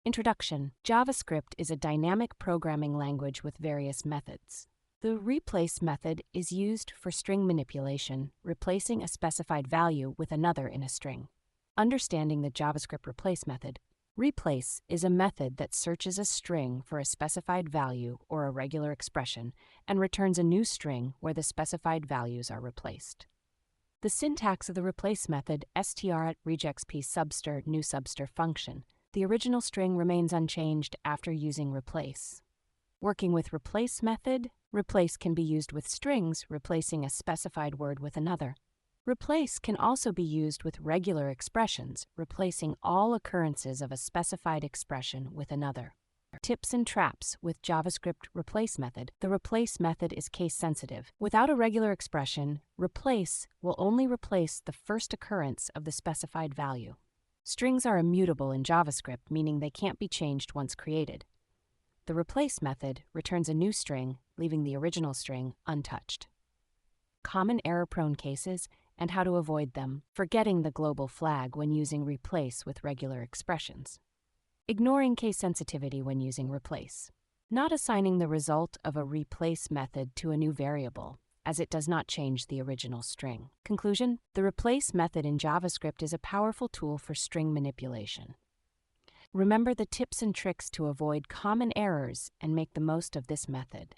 Introduction. JavaScript is a dynamic programming language with various methods. The replace method is used for string manipulation, replacing a specified value with another in a string. Understanding the JavaScript replace method. Replace is a method that searches a string for a specified value or a regular expression and returns a new string where the specified values are replaced. The syntax of the replace method str@regexp subster new subster function. The original string remains unchanged after using replace. Working with replace method, replace can be used with strings, replacing a specified word with another. Replace can also be used with regular expressions, replacing all occurrences of a specified expression with another. Tips and traps with JavaScript replace method. The replace method is case sensitive. Without a regular expression, replace will only replace the first occurrence of the specified value. Strings are immutable in JavaScript, meaning they can't be changed once created. The replace method returns a new string, leaving the original string untouched. Common error-prone cases and how to avoid them. Forgetting the global flag when using replace with regular expressions. Ignoring case sensitivity when using replace. Not assigning the result of a replace method to a new variable, as it does not change the original string. Conclusion: the replace method in JavaScript is a powerful tool for string manipulation. Remember the tips and tricks to avoid common errors and make the most of this method.